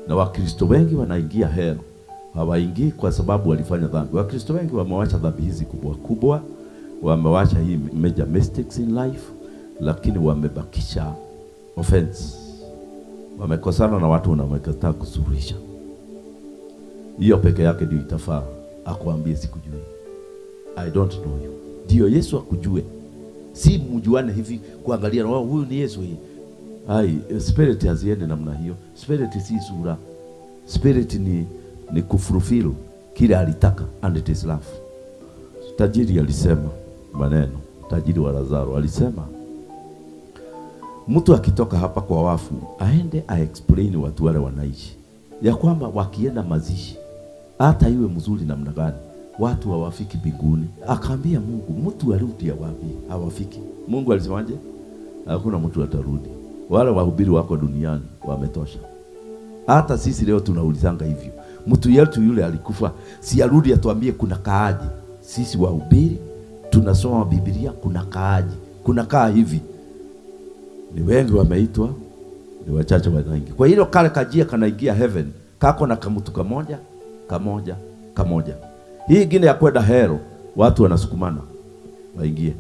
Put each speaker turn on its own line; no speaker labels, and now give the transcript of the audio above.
Na Wakristo wengi wanaingia hell. Hawaingii kwa sababu walifanya dhambi. Wakristo wengi wamewacha dhambi hizi kubwa kubwa, wamewacha hii major mistakes in life, lakini wamebakisha offense. Wamekosana na watu na wamekataa kusuluhisha. Hiyo peke yake ndio itafaa akwambie sikujui. I don't know you. Ndio Yesu akujue. Si mjuane hivi kuangalia na huyu ni Yesu hii. Spirit haziende namna hiyo. Spirit si sura. Spirit ni kufulfill kile alitaka, and it is love. Tajiri alisema maneno, tajiri wa Lazaro alisema, mtu akitoka hapa kwa wafu aende explain watu wale wanaishi ya kwamba wakienda mazishi hata iwe mzuri namna gani watu hawafiki mbinguni. Akaambia Mungu, mtu arudi wapi? Hawafiki. Mungu alisemaje? Hakuna mtu atarudi. Wale wahubiri wako duniani wametosha. Hata sisi leo tunaulizanga hivyo. Mtu yetu yule alikufa, si arudi atuambie kuna kaaji. Sisi wahubiri tunasoma Biblia, kuna kaaji. Kuna kaa hivi. Ni wengi wameitwa, ni wachache wanaingia. Kwa hiyo kale kajia kanaingia heaven, kako na kamutu kamoja. Hii ingine ya kwenda hell, watu wanasukumana waingie.